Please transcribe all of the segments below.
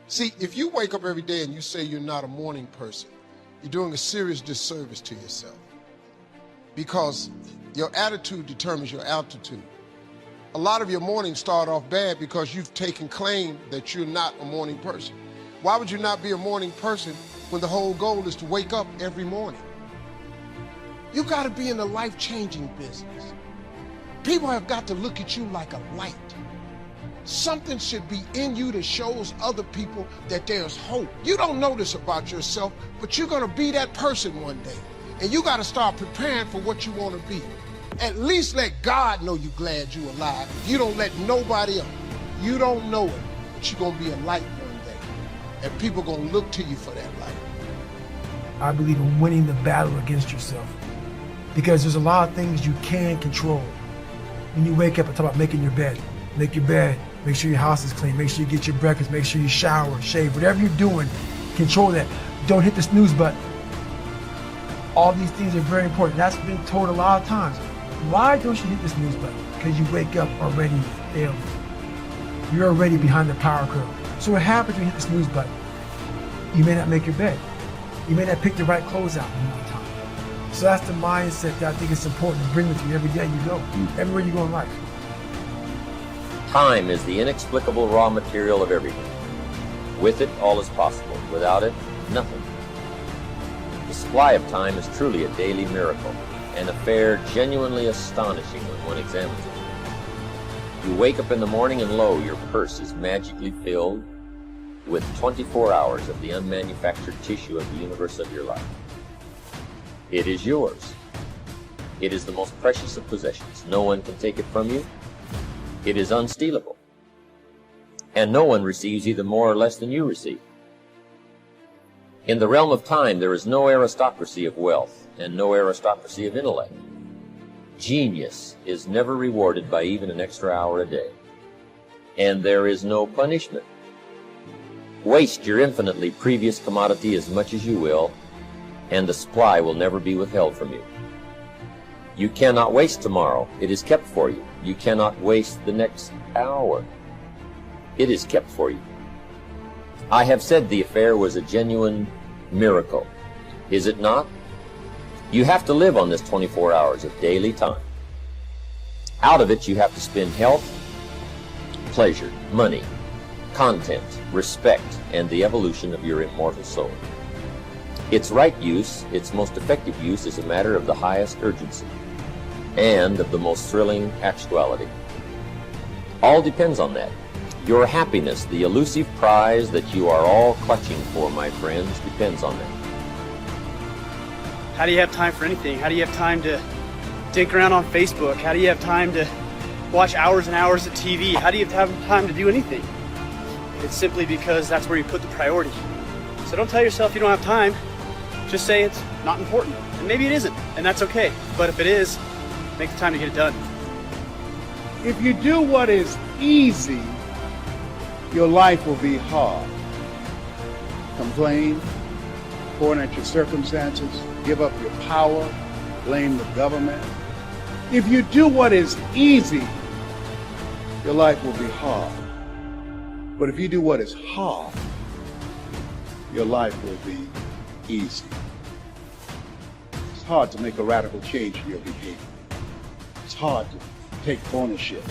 See, if you wake up every day and you say you're not a morning person, you're doing a serious disservice to yourself, because your attitude determines your altitude. A lot of your mornings start off bad because you've taken claim that you're not a morning person. Why would you not be a morning person when the whole goal is to wake up every morning? You got to be in the life-changing business. People have got to look at you like a light. Something should be in you that shows other people that there's hope. You don't know this about yourself, but you're gonna be that person one day. And you gotta start preparing for what you wanna be. At least let God know you're glad you're alive. If you don't let nobody else, you don't know it, but you're gonna be a light one day. And people gonna look to you for that light. I believe in winning the battle against yourself, because there's a lot of things you can control. When you wake up and talk about making your bed, make your bed, make sure your house is clean, make sure you get your breakfast, make sure you shower, shave, whatever you're doing, control that. Don't hit the snooze button. All these things are very important. That's been told a lot of times. Why don't you hit the snooze button? Because you wake up already failing. You're already behind the power curve. So what happens when you hit the snooze button? You may not make your bed. You may not pick the right clothes out in no time. So that's the mindset that I think it's important to bring with you every day you go, everywhere you go in life. Time is the inexplicable raw material of everything. With it, all is possible. Without it, nothing. The supply of time is truly a daily miracle, an affair genuinely astonishing when one examines it. You wake up in the morning and lo, your purse is magically filled with 24 hours of the unmanufactured tissue of the universe of your life. It is yours. It is the most precious of possessions. No one can take it from you. It is unstealable. And no one receives either more or less than you receive. In the realm of time, there is no aristocracy of wealth and no aristocracy of intellect. Genius is never rewarded by even an extra hour a day. And there is no punishment. Waste your infinitely previous commodity as much as you will, and the supply will never be withheld from you. You cannot waste tomorrow. It is kept for you. You cannot waste the next hour. It is kept for you. I have said the affair was a genuine miracle. Is it not? You have to live on this 24 hours of daily time. Out of it, you have to spend health, pleasure, money, content, respect, and the evolution of your immortal soul. Its right use, its most effective use, is a matter of the highest urgency and of the most thrilling actuality. All depends on that. Your happiness, the elusive prize that you are all clutching for, my friends, depends on that. How do you have time for anything? How do you have time to dink around on Facebook? How do you have time to watch hours and hours of TV? How do you have time to do anything? It's simply because that's where you put the priority. So don't tell yourself you don't have time. Just say it's not important. And maybe it isn't, and that's okay. But if it is, make the time to get it done. If you do what is easy, your life will be hard. Complain, point at your circumstances, give up your power, blame the government. If you do what is easy, your life will be hard. But if you do what is hard, your life will be easy. It's hard to make a radical change in your behavior. It's hard to take ownership.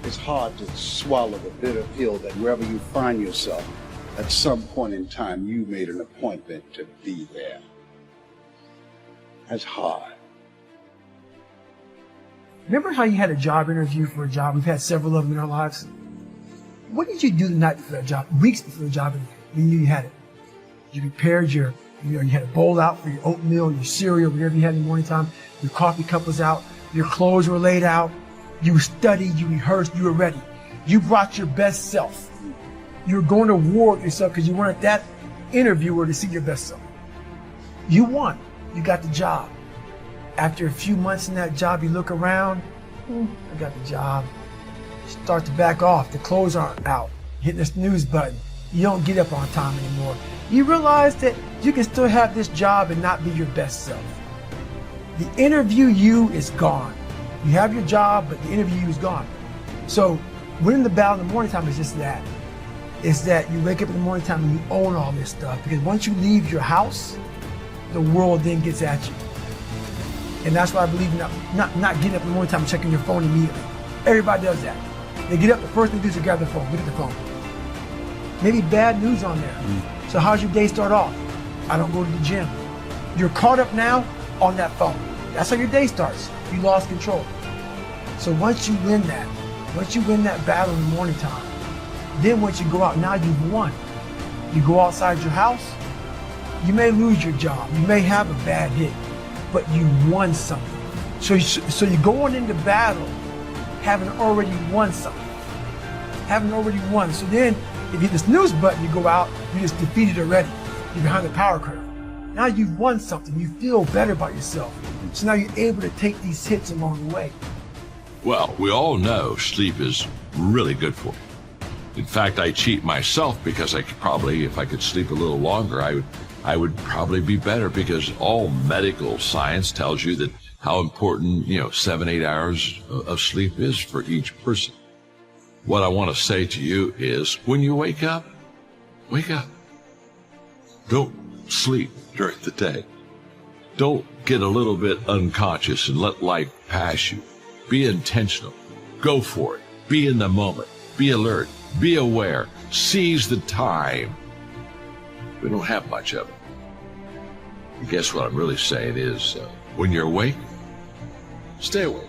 It's hard to swallow the bitter pill that wherever you find yourself, at some point in time, you made an appointment to be there. That's hard. Remember how you had a job interview for a job? We've had several of them in our lives. What did you do the night before that job, weeks before the job interview? You knew you had it. You prepared you had a bowl out for your oatmeal, your cereal, whatever you had in the morning time. Your coffee cup was out. Your clothes were laid out. You studied, you rehearsed, you were ready. You brought your best self. You were going to war with yourself because you wanted that interviewer to see your best self. You won. You got the job. After a few months in that job, you look around. I got the job. Start to back off. The clothes aren't out. Hitting the snooze button. You don't get up on time anymore. You realize that you can still have this job and not be your best self. The interview you is gone. You have your job, but the interview you is gone. So winning the battle in the morning time is just that. is that you wake up in the morning time and you own all this stuff, because once you leave your house, the world then gets at you. And that's why I believe in not getting up in the morning time and checking your phone immediately. Everybody does that. They get up, the first thing they do is grab their phone, look at the phone. Maybe bad news on there. So how's your day start off? I don't go to the gym. You're caught up now on that phone. That's how your day starts. You lost control. So once you win that battle in the morning time, then once you go out, now you've won. You go outside your house, you may lose your job, you may have a bad hit, but you won something. So you go on into battle having already won something. Having already won. So then, if you hit the snooze button, you go out, you just defeated already. You're behind the power curve. Now you've won something. You feel better about yourself. So now you're able to take these hits along the way. Well, we all know sleep is really good for you. In fact, I cheat myself because I could probably, if I could sleep a little longer, I would probably be better, because all medical science tells you that how important, 7-8 hours of sleep is for each person. What I want to say to you is, when you wake up. Don't sleep during the day. Don't get a little bit unconscious and let life pass you. Be intentional. Go for it. Be in the moment. Be alert. Be aware. Seize the time. We don't have much of it. I guess what I'm really saying is, when you're awake, stay awake.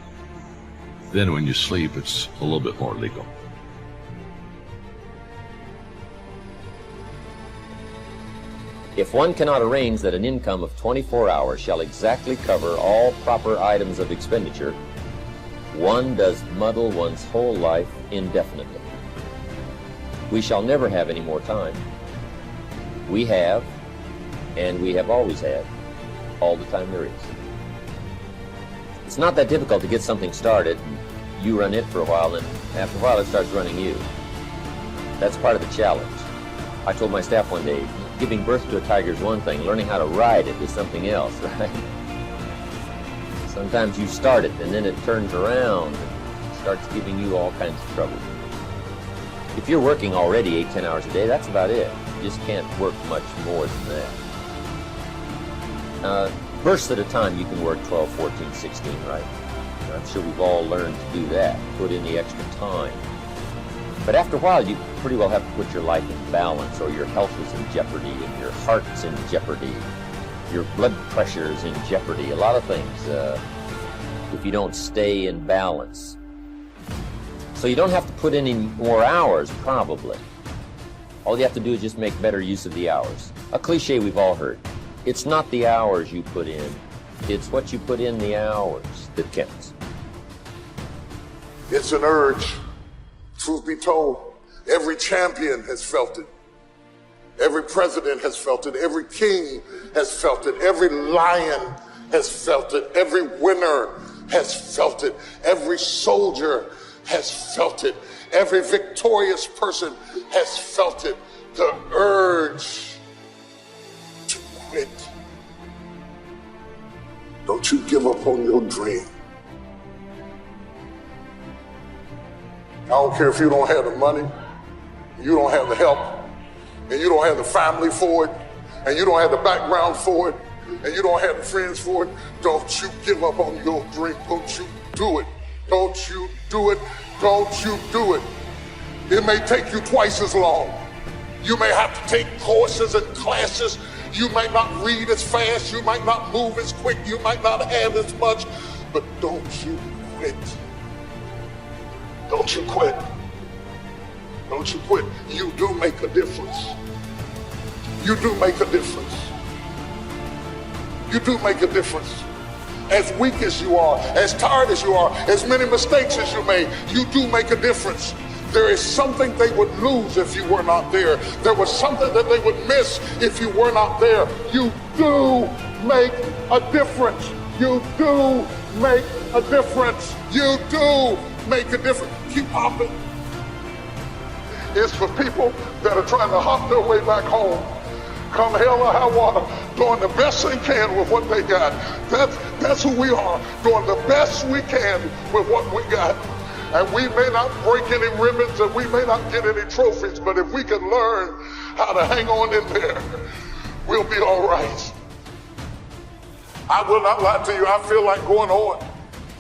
Then when you sleep, it's a little bit more legal. If one cannot arrange that an income of 24 hours shall exactly cover all proper items of expenditure, one does muddle one's whole life indefinitely. We shall never have any more time. We have, and we have always had, all the time there is. It's not that difficult to get something started. You run it for a while, and after a while it starts running you. That's part of the challenge. I told my staff one day, giving birth to a tiger is one thing, learning how to ride it is something else, right? Sometimes you start it and then it turns around and starts giving you all kinds of trouble. If you're working already 8-10 hours a day, that's about it. You just can't work much more than that. Bursts at a time, you can work 12, 14, 16, right? I'm sure we've all learned to do that, put in the extra time. But after a while, you pretty well have to put your life in balance, or your health is in jeopardy, and your heart's in jeopardy, your blood pressure is in jeopardy, a lot of things, if you don't stay in balance. So you don't have to put in any more hours, probably. All you have to do is just make better use of the hours. A cliche we've all heard. It's not the hours you put in, it's what you put in the hours that counts. It's an urge. Truth be told, every champion has felt it. Every president has felt it. Every king has felt it. Every lion has felt it. Every winner has felt it. Every soldier has felt it. Every victorious person has felt it. The urge to quit. Don't you give up on your dream. I don't care if you don't have the money, you don't have the help, and you don't have the family for it, and you don't have the background for it, and you don't have the friends for it. Don't you give up on your dream. Don't you do it. Don't you do it. Don't you do it. It may take you twice as long. You may have to take courses and classes. You might not read as fast. You might not move as quick. You might not have as much, but don't you quit. Don't you quit. Don't you quit. You do make a difference. You do make a difference. You do make a difference. As weak as you are, as tired as you are, as many mistakes as you made, you do make a difference. There is something they would lose if you were not there. There was something that they would miss if you were not there. You do make a difference. You do make a difference. You do make a difference. Keep hopping. It's for people that are trying to hop their way back home. Come hell or high water, doing the best they can with what they got. That's who we are, doing the best we can with what we got. And we may not break any ribbons and we may not get any trophies, but if we can learn how to hang on in there, we'll be all right. I will not lie to you, I feel like going on.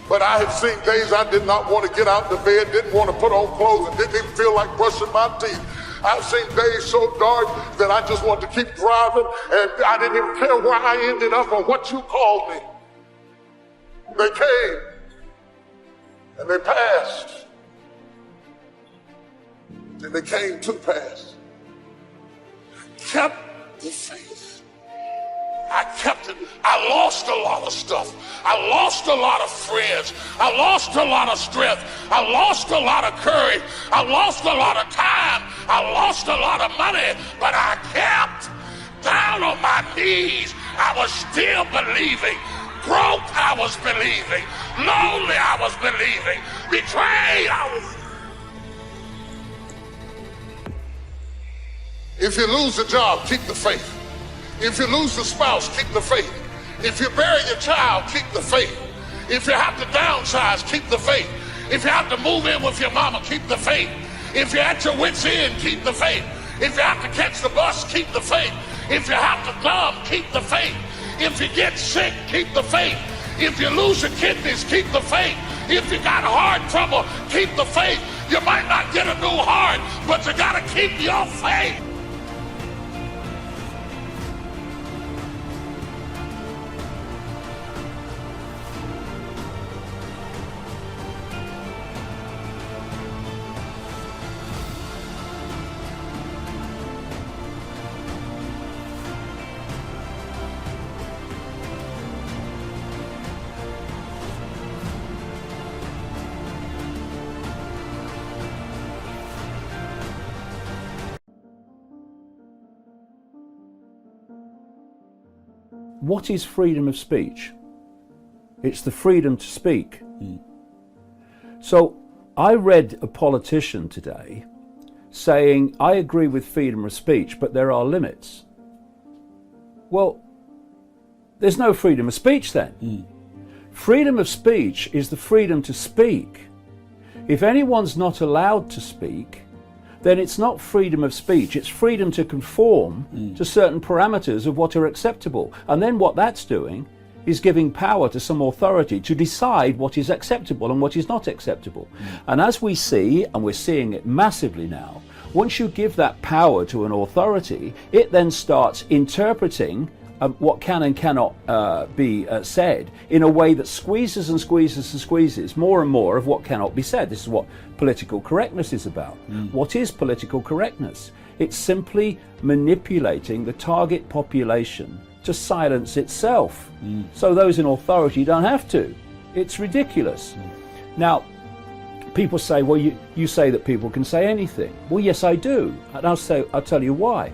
But I have seen days I did not want to get out of bed, didn't want to put on clothes, and didn't even feel like brushing my teeth. I've seen days so dark that I just want to keep driving, and I didn't even care where I ended up or what you called me. They came, and they passed. And they came to pass. Kept the faith. I kept it. I lost a lot of stuff. I lost a lot of friends. I lost a lot of strength. I lost a lot of courage. I lost a lot of time. I lost a lot of money. But I kept down on my knees. I was still believing. Broke, I was believing. Lonely, I was believing. Betrayed, I was. If you lose a job, keep the faith. If you lose a spouse, keep the faith. If you bury your child, keep the faith. If you have to downsize, keep the faith. If you have to move in with your mama, keep the faith. If you're at your wit's end, keep the faith. If you have to catch the bus, keep the faith. If you have to dumb, keep the faith. If you get sick, keep the faith. If you lose your kidneys, keep the faith. If you got heart trouble, keep the faith. You might not get a new heart, but you gotta keep your faith. What is freedom of speech? It's the freedom to speak. So I read a politician today saying, I agree with freedom of speech, but there are limits. Well, there's no freedom of speech then. Freedom of speech is the freedom to speak. If anyone's not allowed to speak, then it's not freedom of speech, it's freedom to conform to certain parameters of what are acceptable. And then what that's doing is giving power to some authority to decide what is acceptable and what is not acceptable. And as we see, and we're seeing it massively now, once you give that power to an authority, it then starts interpreting what can and cannot be said in a way that squeezes and squeezes and squeezes more and more of what cannot be said. This is what political correctness is about. What is political correctness? It's simply manipulating the target population to silence itself, so those in authority don't have to. It's ridiculous. Now, people say, well, you say that people can say anything. Well, yes, I do, and I'll tell you why.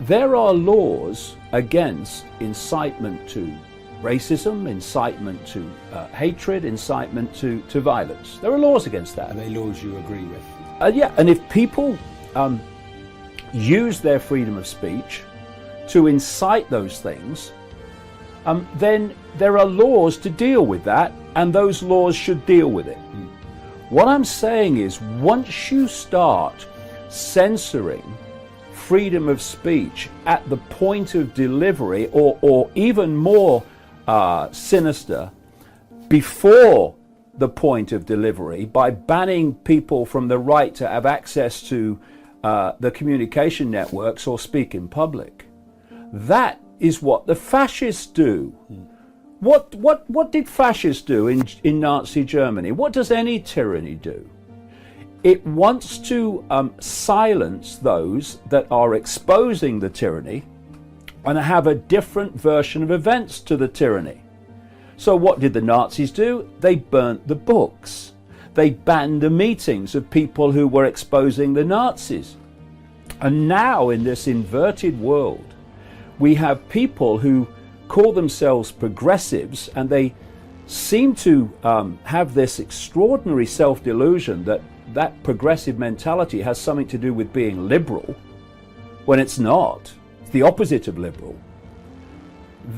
There are laws against incitement to racism, incitement to hatred, incitement to violence. There are laws against that. Are they laws you agree with? Yeah, and if people use their freedom of speech to incite those things, then there are laws to deal with that, and those laws should deal with it. What I'm saying is, once you start censoring freedom of speech at the point of delivery, or even more sinister, before the point of delivery, by banning people from the right to have access to the communication networks or speak in public, that is what the fascists do. What did fascists do in Nazi Germany? What does any tyranny do? It wants to silence those that are exposing the tyranny and have a different version of events to the tyranny. So what did the Nazis do? They burnt the books. They banned the meetings of people who were exposing the Nazis. And now in this inverted world, we have people who call themselves progressives, and they seem to have this extraordinary self-delusion that progressive mentality has something to do with being liberal, when it's not. It's the opposite of liberal.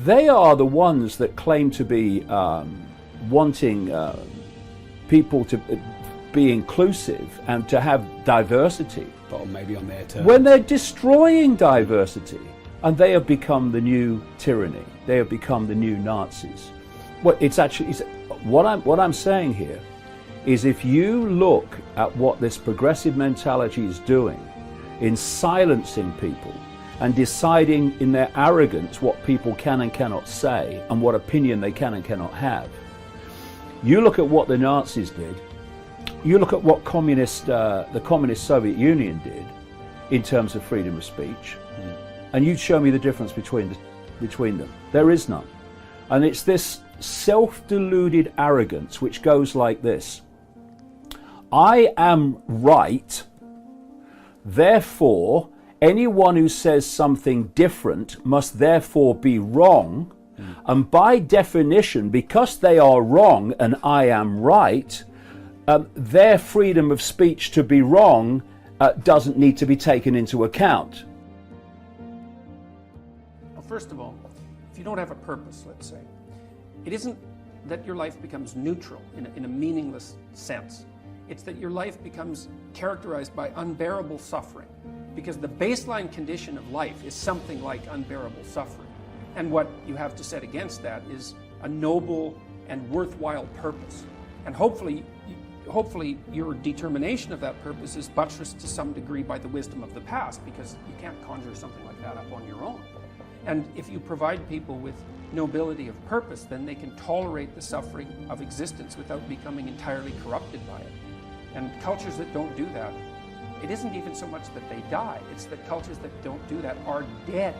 They are the ones that claim to be wanting people to be inclusive and to have diversity, Or maybe on their terms. when they're destroying diversity, and they have become the new tyranny. They have become the new Nazis. What I'm saying here is, if you look at what this progressive mentality is doing in silencing people and deciding in their arrogance what people can and cannot say and what opinion they can and cannot have, you look at what the Nazis did, you look at what the communist Soviet Union did in terms of freedom of speech, and you show me the difference between them. There is none. And it's this self-deluded arrogance which goes like this: I am right, therefore anyone who says something different must therefore be wrong, and by definition, because they are wrong and I am right, their freedom of speech to be wrong doesn't need to be taken into account. Well, first of all, if you don't have a purpose, let's say, it isn't that your life becomes neutral in a meaningless sense. It's that your life becomes characterized by unbearable suffering, because the baseline condition of life is something like unbearable suffering. And what you have to set against that is a noble and worthwhile purpose. And hopefully your determination of that purpose is buttressed to some degree by the wisdom of the past, because you can't conjure something like that up on your own. And if you provide people with nobility of purpose, then they can tolerate the suffering of existence without becoming entirely corrupted by it. And cultures that don't do that, it isn't even so much that they die, it's that cultures that don't do that are dead.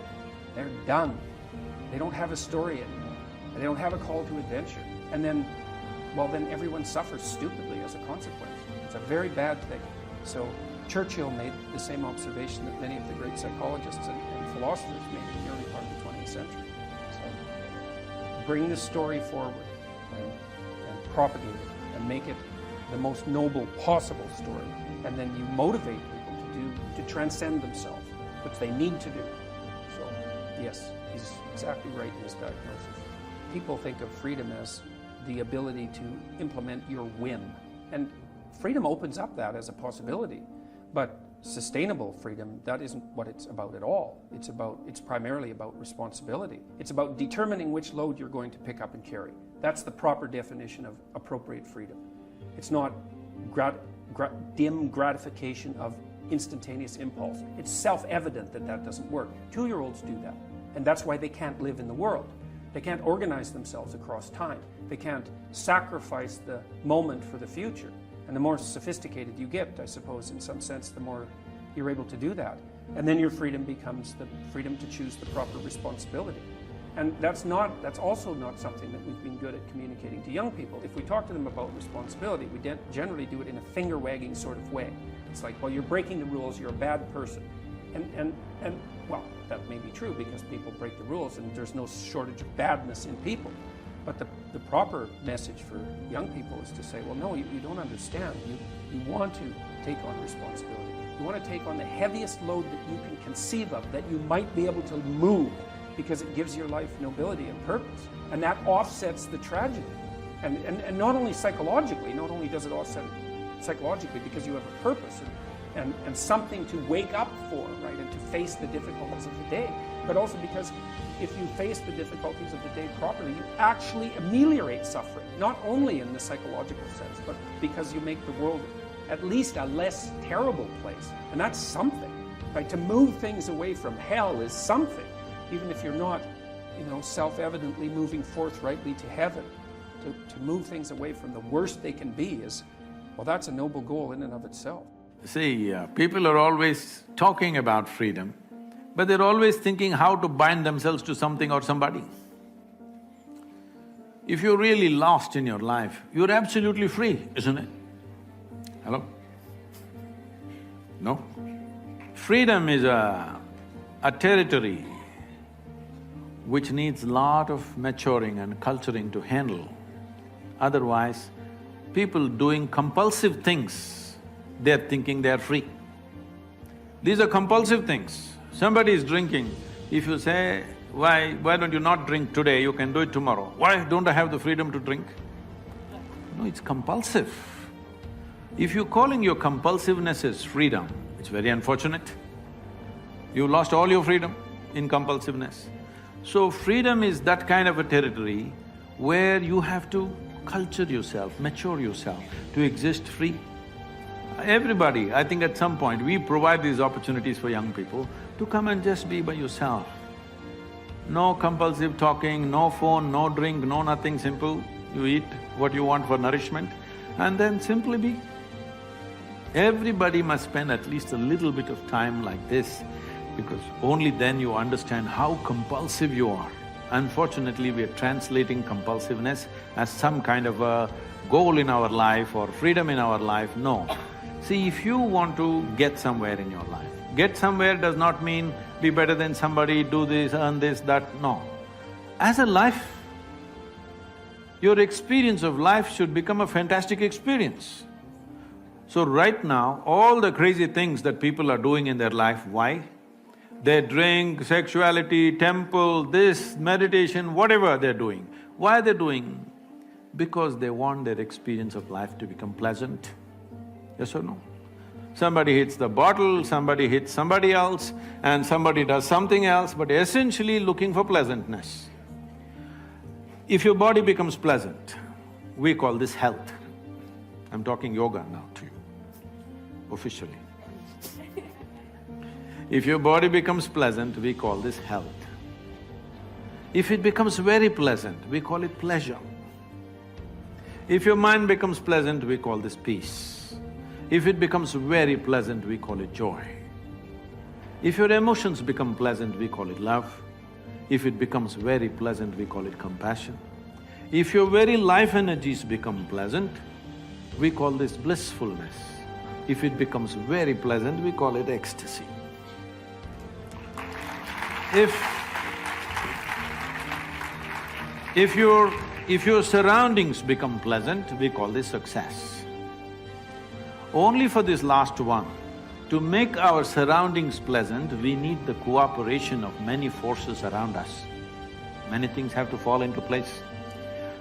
They're done. They don't have a story anymore. They don't have a call to adventure. And then, well, then everyone suffers stupidly as a consequence. It's a very bad thing. So Churchill made the same observation that many of the great psychologists and philosophers made in the early part of the 20th century. So bring the story forward and propagate it and make it the most noble possible story. And then you motivate people to transcend themselves, which they need to do. So yes, he's exactly right in his diagnosis. People think of freedom as the ability to implement your whim. And freedom opens up that as a possibility. But sustainable freedom, that isn't what it's about at all. It's primarily about responsibility. It's about determining which load you're going to pick up and carry. That's the proper definition of appropriate freedom. It's not dim gratification of instantaneous impulse. It's self-evident that that doesn't work. 2-year-olds do that. And that's why they can't live in the world. They can't organize themselves across time. They can't sacrifice the moment for the future. And the more sophisticated you get, I suppose, in some sense, the more you're able to do that. And then your freedom becomes the freedom to choose the proper responsibility. And that's also not something that we've been good at communicating to young people. If we talk to them about responsibility, we generally do it in a finger-wagging sort of way. It's like, well, you're breaking the rules, you're a bad person. And well, that may be true because people break the rules and there's no shortage of badness in people. But the proper message for young people is to say, well, no, you don't understand. You want to take on responsibility. You want to take on the heaviest load that you can conceive of, that you might be able to move, because it gives your life nobility and purpose. And that offsets the tragedy. And not only psychologically, not only does it offset psychologically because you have a purpose and something to wake up for, right, and to face the difficulties of the day, but also because if you face the difficulties of the day properly, you actually ameliorate suffering, not only in the psychological sense, but because you make the world at least a less terrible place. And that's something, right? To move things away from hell is something, even if you're not, self-evidently moving forthrightly to heaven. To move things away from the worst they can be is, well, that's a noble goal in and of itself. See, people are always talking about freedom, but they're always thinking how to bind themselves to something or somebody. If you're really lost in your life, you're absolutely free, isn't it? Hello? No? Freedom is a territory which needs a lot of maturing and culturing to handle. Otherwise, people doing compulsive things, they're thinking they're free. These are compulsive things. Somebody is drinking, if you say, why don't you not drink today, you can do it tomorrow. Why don't I have the freedom to drink? No, it's compulsive. If you're calling your compulsiveness as freedom, it's very unfortunate. You lost all your freedom in compulsiveness. So freedom is that kind of a territory where you have to culture yourself, mature yourself to exist free. Everybody, I think at some point, we provide these opportunities for young people to come and just be by yourself. No compulsive talking, no phone, no drink, no nothing, simple. You eat what you want for nourishment and then simply be. Everybody must spend at least a little bit of time like this, because only then you understand how compulsive you are. Unfortunately, we are translating compulsiveness as some kind of a goal in our life or freedom in our life. No. See, if you want to get somewhere in your life, get somewhere does not mean be better than somebody, do this, earn this, that, no. As a life, your experience of life should become a fantastic experience. So right now, all the crazy things that people are doing in their life, why? They drink, sexuality, temple, this, meditation, whatever they're doing. Why are they doing? Because they want their experience of life to become pleasant. Yes or no? Somebody hits the bottle, somebody hits somebody else, and somebody does something else, but essentially looking for pleasantness. If your body becomes pleasant, we call this health. I'm talking yoga now to you, officially. If your body becomes pleasant, we call this health. If it becomes very pleasant, we call it pleasure. If your mind becomes pleasant, we call this peace. If it becomes very pleasant, we call it joy. If your emotions become pleasant, we call it love. If it becomes very pleasant, we call it compassion. If your very life energies become pleasant, we call this blissfulness. If it becomes very pleasant, we call it ecstasy. If your surroundings become pleasant, we call this success. Only for this last one, to make our surroundings pleasant, we need the cooperation of many forces around us. Many things have to fall into place.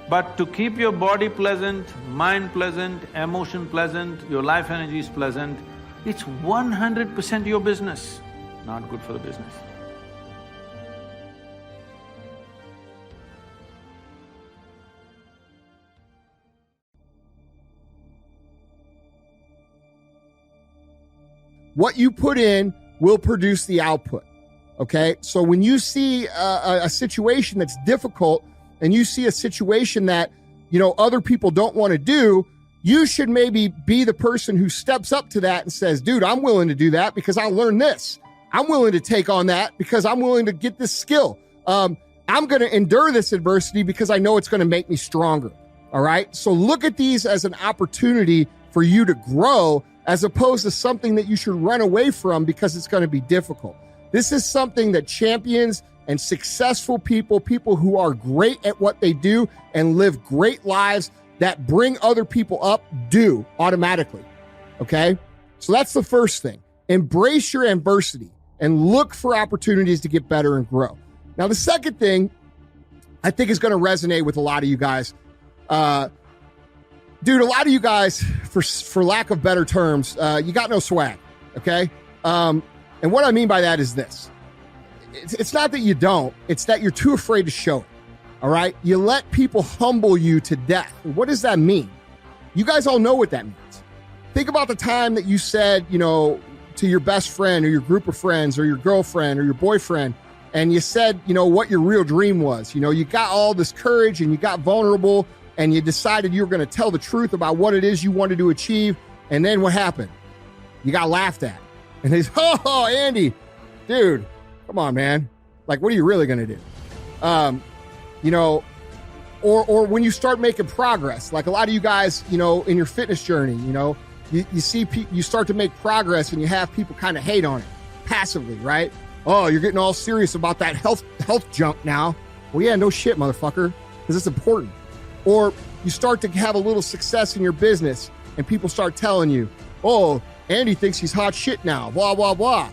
But to keep your body pleasant, mind pleasant, emotion pleasant, your life energies pleasant, it's 100% your business, not good for the business. What you put in will produce the output, okay? So when you see a situation that's difficult and you see a situation that, other people don't want to do, you should maybe be the person who steps up to that and says, dude, I'm willing to do that because I'll learn this. I'm willing to take on that because I'm willing to get this skill. I'm going to endure this adversity because I know it's going to make me stronger, all right? So look at these as an opportunity for you to grow, as opposed to something that you should run away from because it's going to be difficult. This is something that champions and successful people who are great at what they do and live great lives that bring other people up do automatically, okay? So that's the first thing. Embrace your adversity and look for opportunities to get better and grow. Now, the second thing I think is going to resonate with a lot of you guys. Dude, a lot of you guys, for lack of better terms, you got no swag, okay? And what I mean by that is this. It's not that you don't, it's that you're too afraid to show it, all right? You let people humble you to death. What does that mean? You guys all know what that means. Think about the time that you said, to your best friend or your group of friends or your girlfriend or your boyfriend, and you said, what your real dream was. You got all this courage and you got vulnerable and you decided you were going to tell the truth about what it is you wanted to achieve, and then what happened? You got laughed at. And they said, oh, Andy, dude, come on, man. Like, what are you really going to do? Or when you start making progress, like a lot of you guys, in your fitness journey, you see you start to make progress and you have people kind of hate on it passively, right? Oh, you're getting all serious about that health junk now. Well, yeah, no shit, motherfucker, because it's important. Or you start to have a little success in your business and people start telling you, oh, Andy thinks he's hot shit now, blah, blah, blah.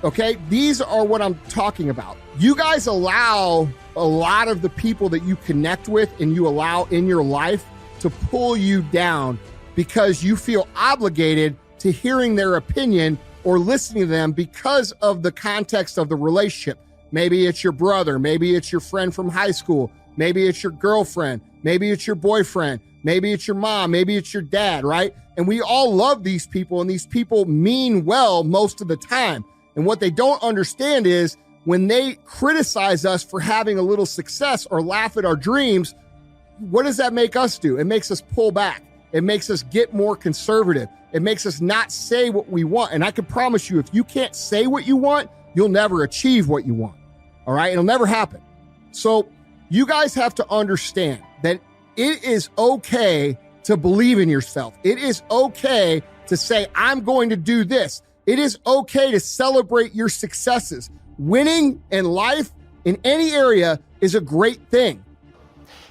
Okay, these are what I'm talking about. You guys allow a lot of the people that you connect with and you allow in your life to pull you down because you feel obligated to hearing their opinion or listening to them because of the context of the relationship. Maybe it's your brother, maybe it's your friend from high school, maybe it's your girlfriend, maybe it's your boyfriend, maybe it's your mom, maybe it's your dad, right? And we all love these people, and these people mean well most of the time. And what they don't understand is when they criticize us for having a little success or laugh at our dreams, what does that make us do? It makes us pull back. It makes us get more conservative. It makes us not say what we want. And I can promise you, if you can't say what you want, you'll never achieve what you want. All right? It'll never happen. So you guys have to understand that it is okay to believe in yourself. It is okay to say, I'm going to do this. It is okay to celebrate your successes. Winning in life in any area is a great thing.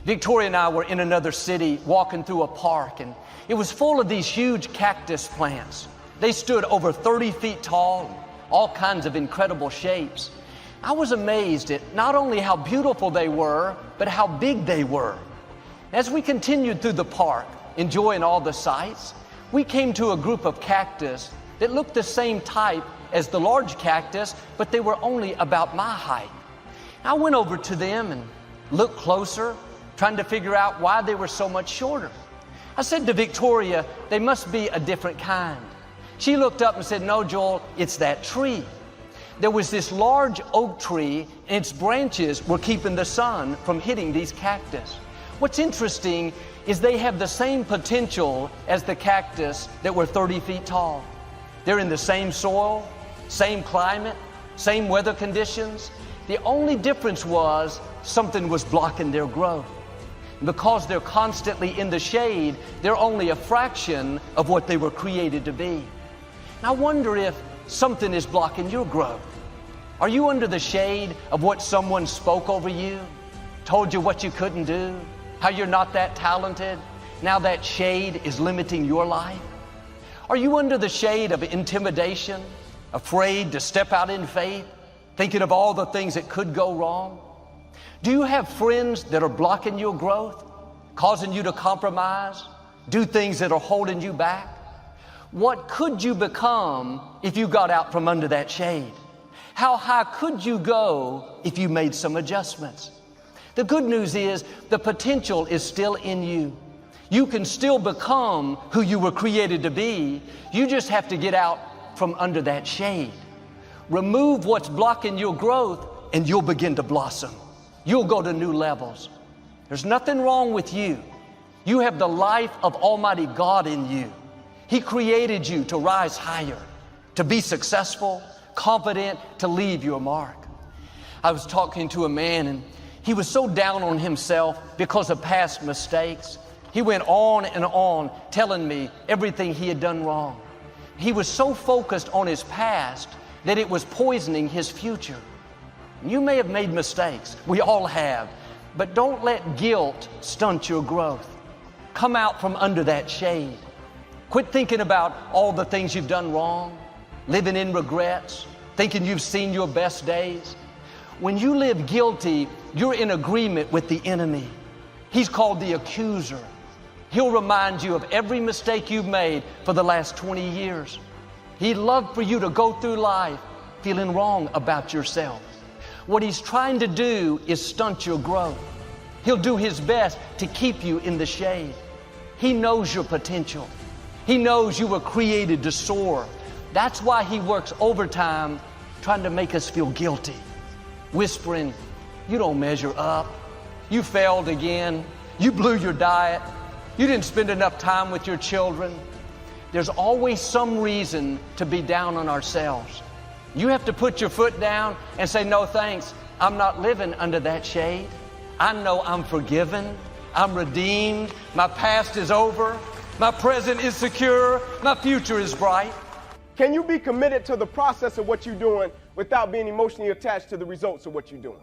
Victoria and I were in another city walking through a park, and it was full of these huge cactus plants. They stood over 30 feet tall, all kinds of incredible shapes. I was amazed at not only how beautiful they were, but how big they were. As we continued through the park, enjoying all the sights, we came to a group of cactus that looked the same type as the large cactus, but they were only about my height. I went over to them and looked closer, trying to figure out why they were so much shorter. I said to Victoria, they must be a different kind. She looked up and said, no, Joel, it's that tree. There was this large oak tree, and its branches were keeping the sun from hitting these cactus. What's interesting is they have the same potential as the cactus that were 30 feet tall. They're in the same soil, same climate, same weather conditions. The only difference was something was blocking their growth. Because they're constantly in the shade, they're only a fraction of what they were created to be. And I wonder if something is blocking your growth. Are you under the shade of what someone spoke over you, told you what you couldn't do, how you're not that talented? Now that shade is limiting your life. Are you under the shade of intimidation, afraid to step out in faith, thinking of all the things that could go wrong? Do you have friends that are blocking your growth, causing you to compromise, do things that are holding you back? What could you become if you got out from under that shade? How high could you go if you made some adjustments? The good news is the potential is still in you. You can still become who you were created to be. You just have to get out from under that shade. Remove what's blocking your growth and you'll begin to blossom. You'll go to new levels. There's nothing wrong with you. You have the life of Almighty God in you. He created you to rise higher, to be successful, confident, to leave your mark. I was talking to a man and he was so down on himself because of past mistakes. He went on and on telling me everything he had done wrong. He was so focused on his past that it was poisoning his future. You may have made mistakes. We all have. But don't let guilt stunt your growth. Come out from under that shade. Quit thinking about all the things you've done wrong, living in regrets, thinking you've seen your best days. When you live guilty, you're in agreement with the enemy. He's called the accuser. He'll remind you of every mistake you've made for the last 20 years. He'd love for you to go through life feeling wrong about yourself. What he's trying to do is stunt your growth. He'll do his best to keep you in the shade. He knows your potential. He knows you were created to soar. That's why he works overtime trying to make us feel guilty, whispering, you don't measure up. You failed again. You blew your diet. You didn't spend enough time with your children. There's always some reason to be down on ourselves. You have to put your foot down and say, no thanks, I'm not living under that shade. I know I'm forgiven, I'm redeemed, my past is over, my present is secure, my future is bright. Can you be committed to the process of what you're doing without being emotionally attached to the results of what you're doing?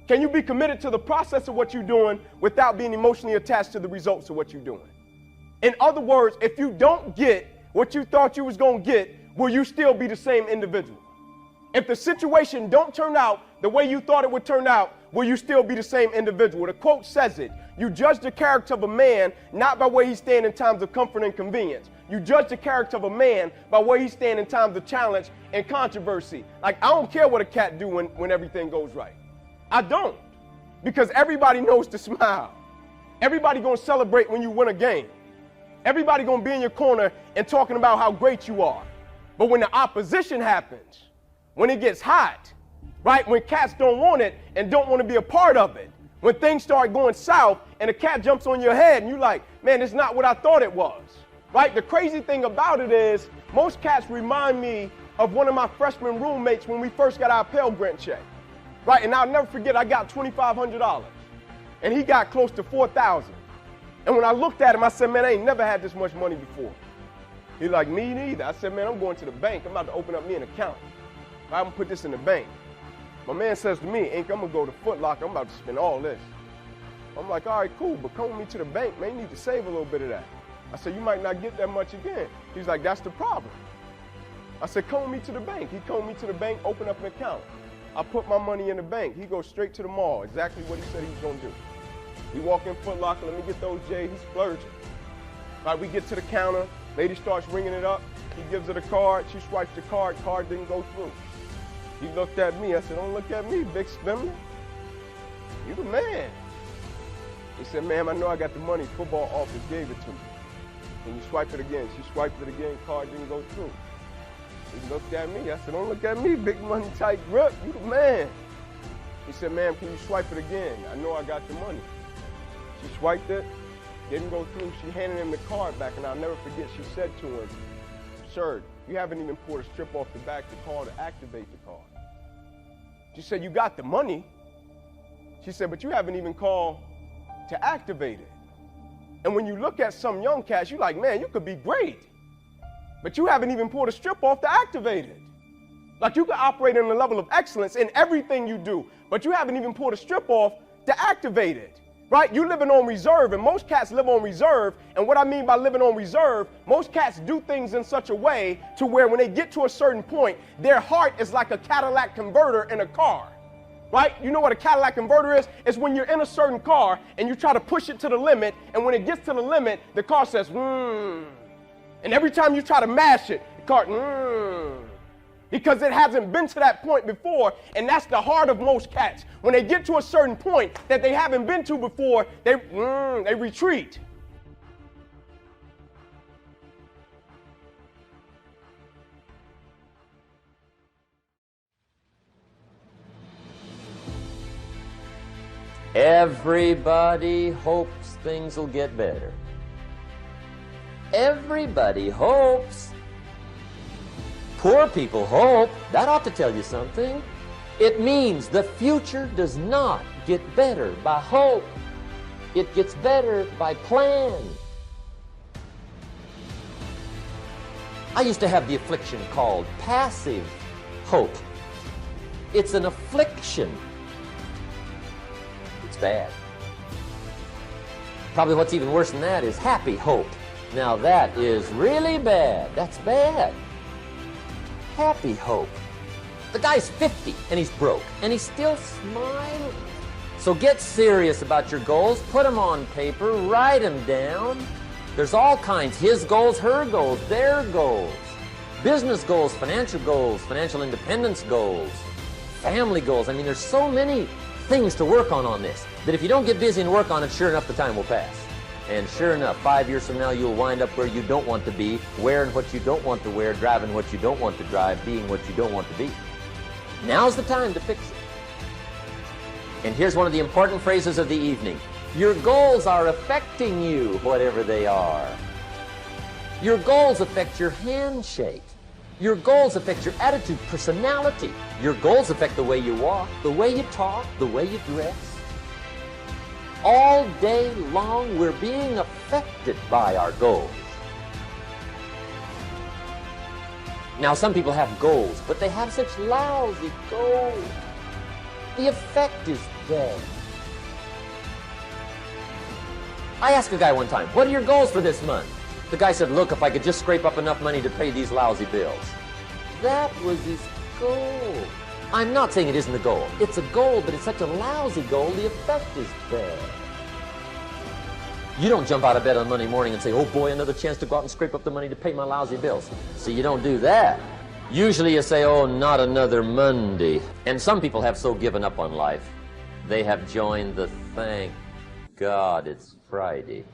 Can you be committed to the process of what you're doing without being emotionally attached to the results of what you're doing? In other words, if you don't get what you thought you was going to get, will you still be the same individual? If the situation don't turn out the way you thought it would turn out, will you still be the same individual? The quote says it, You judge the character of a man not by where he stands in times of comfort and convenience. You judge the character of a man by where he stands in times of challenge and controversy. Like, I don't care what a cat do when everything goes right. I don't. Because everybody knows to smile. Everybody gonna celebrate when you win a game. Everybody gonna be in your corner and talking about how great you are. But when the opposition happens, when it gets hot, right? When cats don't want it and don't want to be a part of it. When things start going south and a cat jumps on your head and you're like, man, it's not what I thought it was. Right? The crazy thing about it is most cats remind me of one of my freshman roommates when we first got our Pell Grant check. Right? And I'll never forget, I got $2,500 and he got close to $4,000. And when I looked at him, I said, man, I ain't never had this much money before. He's like, me neither. I said, man, I'm going to the bank. I'm about to open up me an account. I'm gonna put this in the bank. My man says to me, Ink, I'm gonna go to Foot Locker. I'm about to spend all this. I'm like, all right, cool, but come with me to the bank, man. You need to save a little bit of that. I said, you might not get that much again. He's like, that's the problem. I said, come with me to the bank. He come with me to the bank, open up an account. I put my money in the bank. He goes straight to the mall, exactly what he said he was gonna do. We walk in Foot Locker, let me get those J's, he's splurging. All right, we get to the counter, lady starts ringing it up. He gives her the card, she swipes the card didn't go through. He looked at me, I said, don't look at me, big spender. You the man. He said, ma'am, I know I got the money, football office gave it to me. Can you swipe it again? She swiped it again, card didn't go through. He looked at me, I said, don't look at me, big money tight grip, you the man. He said, ma'am, can you swipe it again? I know I got the money. She swiped it, didn't go through. She handed him the card back, and I'll never forget, she said to him, sir, you haven't even pulled a strip off the back of the card to activate the card. She said, you got the money. She said, but you haven't even called to activate it. And when you look at some young cats, you're like, man, you could be great. But you haven't even pulled a strip off to activate it. Like, you can operate in a level of excellence in everything you do, but you haven't even pulled a strip off to activate it. Right? You're living on reserve, and most cats live on reserve. And what I mean by living on reserve, most cats do things in such a way to where when they get to a certain point, their heart is like a Cadillac converter in a car. Right? You know what a Cadillac converter is? It's when you're in a certain car and you try to push it to the limit, and when it gets to the limit, the car says, And every time you try to mash it, the car, because it hasn't been to that point before, and that's the heart of most cats. When they get to a certain point that they haven't been to before, they retreat. Everybody hopes things will get better. Everybody hopes. Poor people hope. That ought to tell you something. It means the future does not get better by hope. It gets better by plan. I used to have the affliction called passive hope. It's an affliction. It's bad. Probably what's even worse than that is happy hope. Now that is really bad. That's bad. Happy hope. The guy's 50 and he's broke and he's still smiling. So get serious about your goals, put them on paper, write them down. There's all kinds, his goals, her goals, their goals. Business goals, financial independence goals, family goals. I mean, there's so many things to work on this that if you don't get busy and work on it, sure enough, the time will pass. And sure enough, 5 years from now, you'll wind up where you don't want to be, wearing what you don't want to wear, driving what you don't want to drive, being what you don't want to be. Now's the time to fix it. And here's one of the important phrases of the evening. Your goals are affecting you, whatever they are. Your goals affect your handshake. Your goals affect your attitude, personality. Your goals affect the way you walk, the way you talk, the way you dress. All day long, we're being affected by our goals. Now, some people have goals, but they have such lousy goals. The effect is bad. I asked a guy one time, what are your goals for this month? The guy said, look, if I could just scrape up enough money to pay these lousy bills. That was his goal. I'm not saying it isn't a goal. It's a goal, but it's such a lousy goal, the effect is bad. You don't jump out of bed on Monday morning and say, oh boy, another chance to go out and scrape up the money to pay my lousy bills. See, you don't do that. Usually you say, oh, not another Monday. And some people have so given up on life, they have joined the thank God it's Friday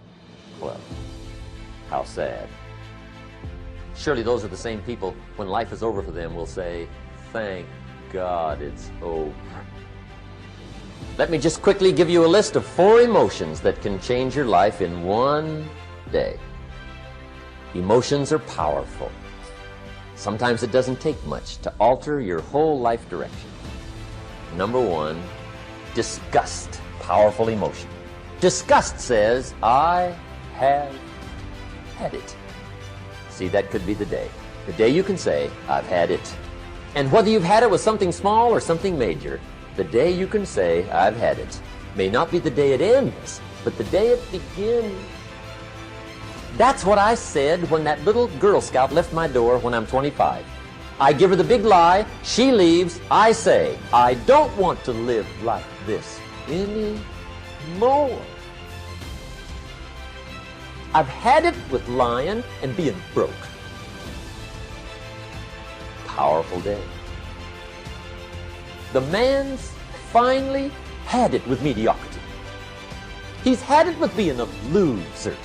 club. How sad. Surely those are the same people, when life is over for them, will say, thank God it's over. Let me just quickly give you a list of 4 emotions that can change your life in one day. Emotions are powerful. Sometimes it doesn't take much to alter your whole life direction. Number 1, disgust, powerful emotion. Disgust says, I have had it. See, that could be the day. The day you can say, I've had it. And whether you've had it with something small or something major, the day you can say, I've had it, may not be the day it ends, but the day it begins. That's what I said when that little Girl Scout left my door when I'm 25. I give her the big lie, she leaves, I say, I don't want to live like this anymore. I've had it with lying and being broke. Powerful day. The man's finally had it with mediocrity. He's had it with being a loser.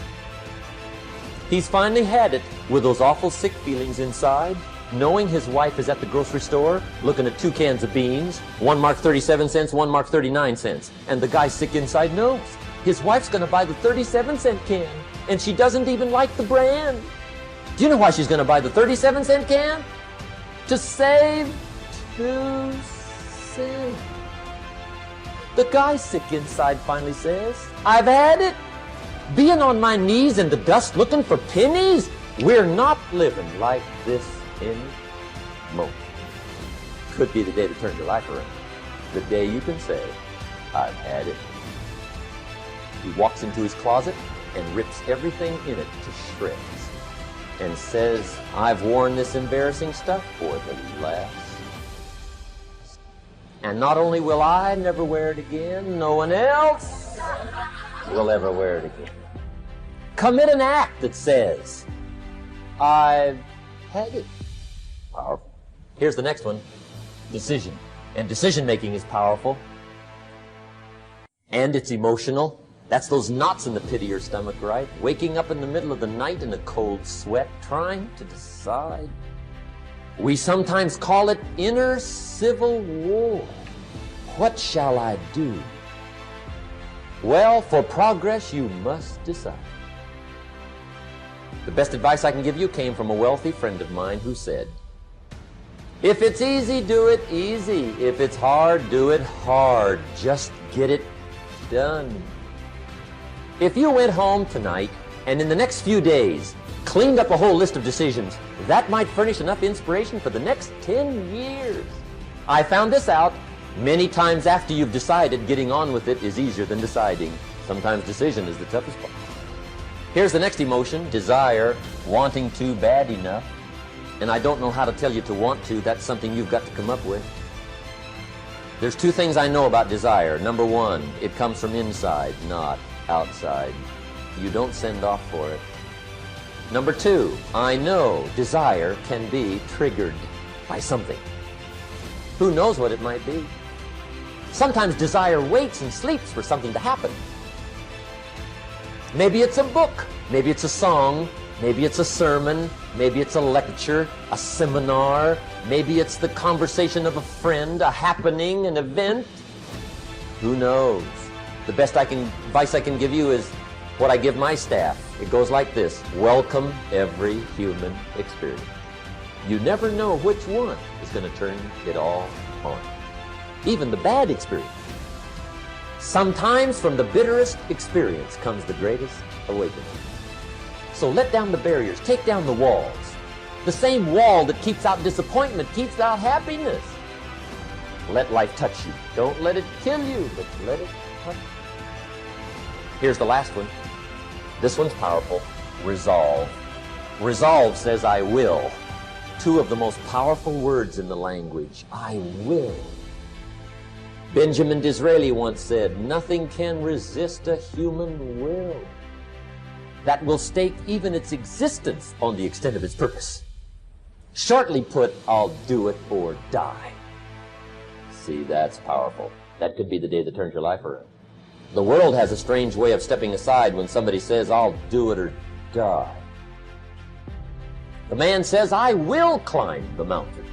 He's finally had it with those awful sick feelings inside, knowing his wife is at the grocery store looking at 2 cans of beans, one marked 37 cents, one marked 39 cents. And the guy sick inside knows his wife's going to buy the 37-cent can, and she doesn't even like the brand. Do you know why she's going to buy the 37-cent can? To save 2 cents. The guy sick inside finally says, I've had it. Being on my knees in the dust looking for pennies? We're not living like this anymore. Could be the day to turn your life around. The day you can say, I've had it. He walks into his closet and rips everything in it to shreds and says, I've worn this embarrassing stuff for the last. And not only will I never wear it again, no one else will ever wear it again. Commit an act that says, I've had it. Powerful. Here's the next one, decision. And decision making is powerful. And it's emotional. That's those knots in the pit of your stomach, right? Waking up in the middle of the night in a cold sweat, trying to decide. We sometimes call it inner civil war. What shall I do? Well, for progress, you must decide. The best advice I can give you came from a wealthy friend of mine who said, if it's easy, do it easy. If it's hard, do it hard. Just get it done. If you went home tonight and in the next few days cleaned up a whole list of decisions, that might furnish enough inspiration for the next 10 years. I found this out many times after you've decided. Getting on with it is easier than deciding. Sometimes decision is the toughest part. Here's the next emotion, desire, wanting to bad enough. And I don't know how to tell you to want to. That's something you've got to come up with. There's 2 things I know about desire. Number 1, it comes from inside, not outside. You don't send off for it. Number 2, I know desire can be triggered by something. Who knows what it might be? Sometimes desire waits and sleeps for something to happen. Maybe it's a book, maybe it's a song, maybe it's a sermon, maybe it's a lecture, a seminar, maybe it's the conversation of a friend, a happening, an event. Who knows? The best advice I can give you is what I give my staff. It goes like this: welcome every human experience. You never know which one is going to turn it all on. Even the bad experience. Sometimes from the bitterest experience comes the greatest awakening. So let down the barriers, take down the walls. The same wall that keeps out disappointment keeps out happiness. Let life touch you. Don't let it kill you, but let it touch you. Here's the last one. This one's powerful. Resolve. Resolve says I will. 2 of the most powerful words in the language. I will. Benjamin Disraeli once said, nothing can resist a human will. that will stake even its existence on the extent of its purpose. Shortly put, I'll do it or die. See, that's powerful. That could be the day that turns your life around. The world has a strange way of stepping aside when somebody says, I'll do it or die. The man says, I will climb the mountain.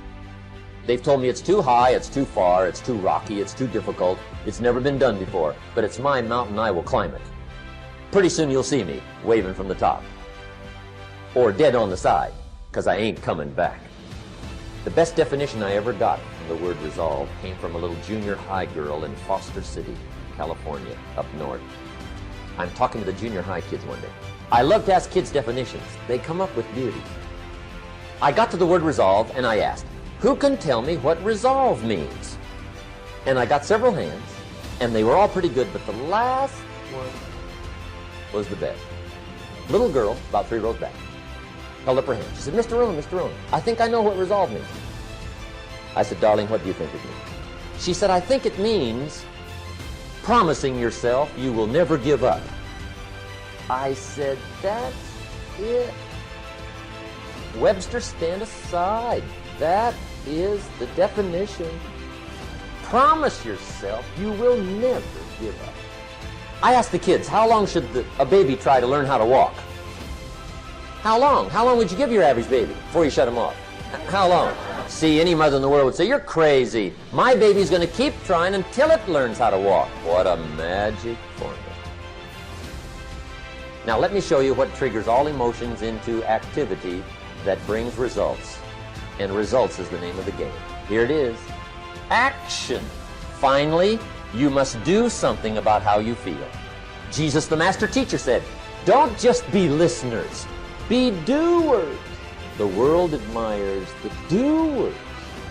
They've told me it's too high, it's too far, it's too rocky, it's too difficult, it's never been done before, but it's my mountain, I will climb it. Pretty soon you'll see me waving from the top. Or dead on the side, because I ain't coming back. The best definition I ever got from the word resolve came from a little junior high girl in Foster City, California, up north. I'm talking to the junior high kids one day. I love to ask kids definitions. They come up with beauty. I got to the word resolve and I asked, who can tell me what resolve means? And I got several hands, and they were all pretty good, but the last one was the best. Little girl, about 3 rows back, held up her hand. She said, Mr. Rohn, I think I know what resolve means. I said, darling, what do you think it means? She said, I think it means promising yourself you will never give up. I said, that's it. Webster, stand aside. That is the definition. Promise yourself you will never give up. I asked the kids, how long should a baby try to learn how to walk? How long? How long would you give your average baby before you shut him off? How long? See, any mother in the world would say, you're crazy. My baby's going to keep trying until it learns how to walk. What a magic formula. Now let me show you what triggers all emotions into activity that brings results. And results is the name of the game. Here it is. Action. Finally, you must do something about how you feel. Jesus, the master teacher, said, don't just be listeners, be doers. The world admires the doers.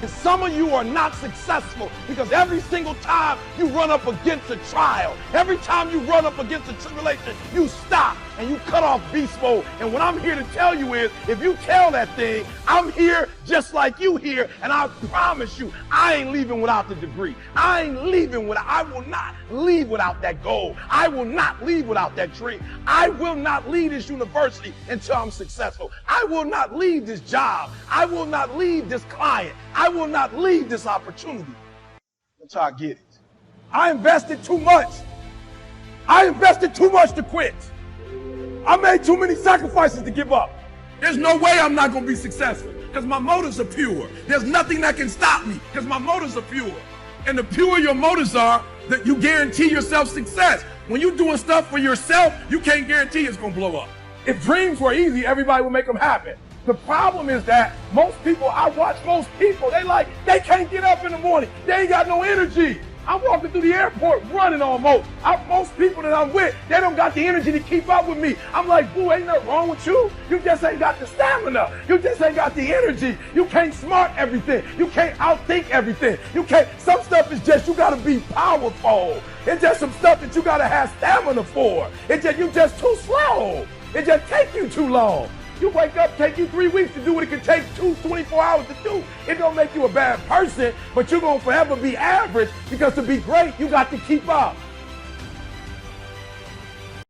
And some of you are not successful because every single time you run up against a trial, every time you run up against a tribulation, you stop and you cut off beast mode. And what I'm here to tell you is, if you tell that thing, I'm here just like you here, and I promise you, I ain't leaving without the degree. I ain't leaving without, I will not leave without that goal. I will not leave without that dream. I will not leave this university until I'm successful. I will not leave this job. I will not leave this client. I will not leave this opportunity until I get it. I invested too much. I invested too much to quit. I made too many sacrifices to give up. There's no way I'm not going to be successful because my motives are pure. There's nothing that can stop me because my motives are pure. And the purer your motives are, that you guarantee yourself success. When you're doing stuff for yourself, you can't guarantee it's going to blow up. If dreams were easy, everybody would make them happen. The problem is that most people, I watch most people, they can't get up in the morning. They ain't got no energy. I'm walking through the airport running almost. Most people that I'm with, they don't got the energy to keep up with me. I'm like, boo, ain't nothing wrong with you. You just ain't got the stamina. You just ain't got the energy. You can't smart everything. You can't outthink everything. Some stuff is just, you gotta be powerful. It's just some stuff that you gotta have stamina for. You just too slow. It just take you too long. You wake up, take you 3 weeks to do what it can take 24 hours to do. It don't make you a bad person, but you're going to forever be average because to be great, you got to keep up.